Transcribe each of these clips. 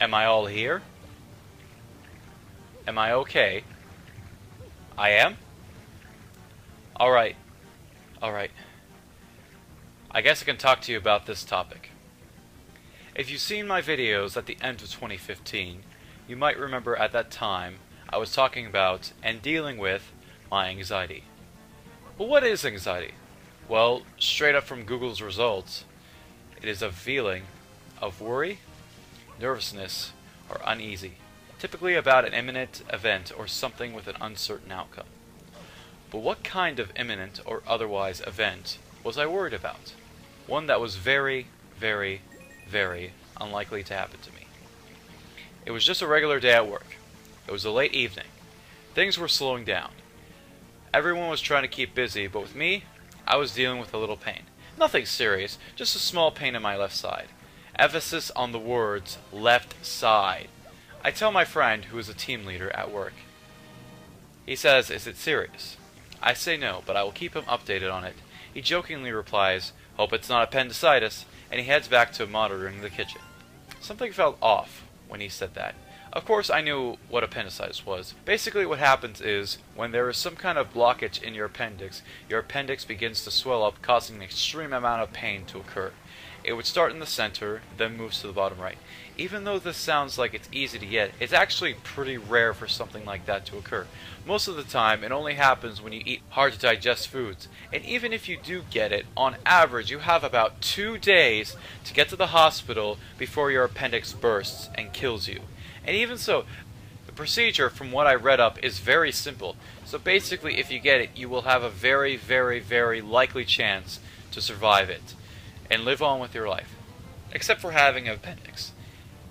Am I all here? Am I okay? I am? Alright. Alright. I guess I can talk to you about this topic. If you've seen my videos at the end of 2015, you might remember at that time I was talking about and dealing with my anxiety. Well, what is anxiety? Well, straight up from Google's results, it is a feeling of worry, nervousness, or uneasy, typically about an imminent event or something with an uncertain outcome. But what kind of imminent or otherwise event was I worried about? One that was very, very, very unlikely to happen to me. It was just a regular day at work. It was a late evening. Things were slowing down. Everyone was trying to keep busy, but with me, I was dealing with a little pain. Nothing serious, just a small pain in my left side. Emphasis on the words, left side. I tell my friend, who is a team leader at work. He says, "Is it serious?" I say no, but I will keep him updated on it. He jokingly replies, "Hope it's not appendicitis," and he heads back to monitoring the kitchen. Something felt off when he said that. Of course, I knew what appendicitis was. Basically, what happens is, when there is some kind of blockage in your appendix begins to swell up, causing an extreme amount of pain to occur. It would start in the center, then moves to the bottom right. Even though this sounds like it's easy to get, it's actually pretty rare for something like that to occur. Most of the time, it only happens when you eat hard to digest foods. And even if you do get it, on average, you have about 2 days to get to the hospital before your appendix bursts and kills you. And even so, the procedure, from what I read up, is very simple. So basically, if you get it, you will have a very, very, very likely chance to survive it and live on with your life. Except for having an appendix.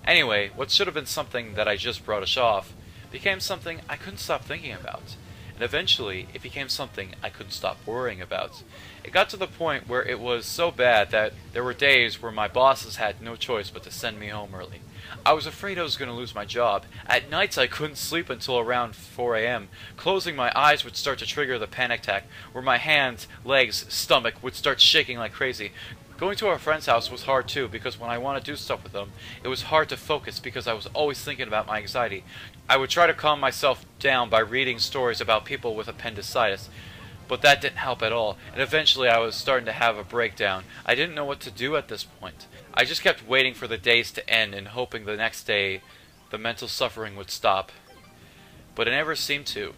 Anyway, what should have been something that I just brushed off became something I couldn't stop thinking about. And eventually, it became something I couldn't stop worrying about. It got to the point where it was so bad that there were days where my bosses had no choice but to send me home early. I was afraid I was going to lose my job. At nights I couldn't sleep until around 4 a.m. Closing my eyes would start to trigger the panic attack, where my hands, legs, stomach would start shaking like crazy. Going to a friend's house was hard too, because when I want to do stuff with them, it was hard to focus because I was always thinking about my anxiety. I would try to calm myself down by reading stories about people with appendicitis, but that didn't help at all, and eventually I was starting to have a breakdown. I didn't know what to do at this point. I just kept waiting for the days to end and hoping the next day the mental suffering would stop. But it never seemed to.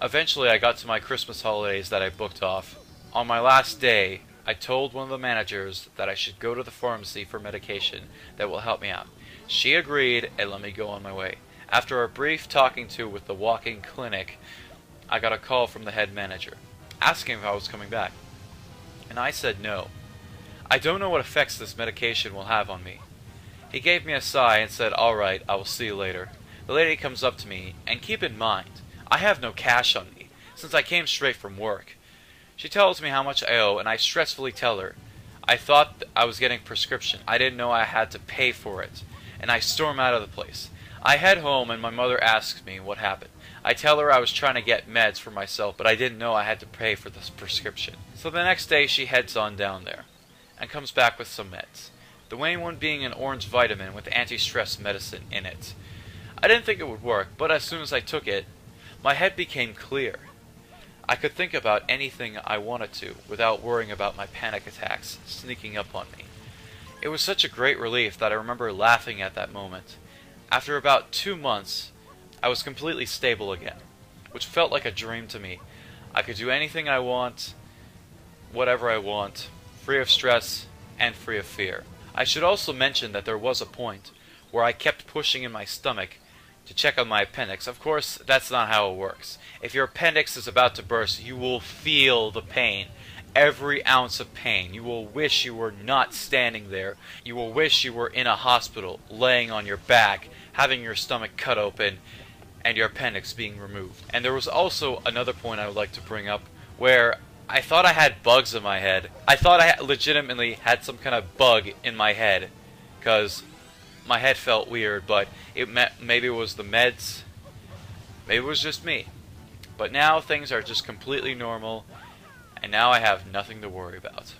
Eventually I got to my Christmas holidays that I booked off. On my last day, I told one of the managers that I should go to the pharmacy for medication that will help me out. She agreed and let me go on my way. After a brief talking to with the walk-in clinic, I got a call from the head manager, asking if I was coming back. And I said no. I don't know what effects this medication will have on me. He gave me a sigh and said, "Alright, I will see you later." The lady comes up to me, and keep in mind, I have no cash on me, since I came straight from work. She tells me how much I owe, and I stressfully tell her. I thought I was getting prescription. I didn't know I had to pay for it. And I storm out of the place. I head home, and my mother asks me what happened. I tell her I was trying to get meds for myself, but I didn't know I had to pay for this prescription. So the next day she heads on down there, and comes back with some meds. The main one being an orange vitamin with anti-stress medicine in it. I didn't think it would work, but as soon as I took it, my head became clear. I could think about anything I wanted to without worrying about my panic attacks sneaking up on me. It was such a great relief that I remember laughing at that moment. After about 2 months, I was completely stable again, which felt like a dream to me. I could do anything I want, whatever I want, free of stress and free of fear. I should also mention that there was a point where I kept pushing in my stomach to check on my appendix. Of course, that's not how it works. If your appendix is about to burst, you will feel the pain. Every ounce of pain. You will wish you were not standing there. You will wish you were in a hospital, laying on your back, having your stomach cut open, and your appendix being removed. And there was also another point I would like to bring up, where I thought I had bugs in my head. I thought I legitimately had some kind of bug in my head, because my head felt weird, but maybe it was the meds, maybe it was just me. But now things are just completely normal, and now I have nothing to worry about.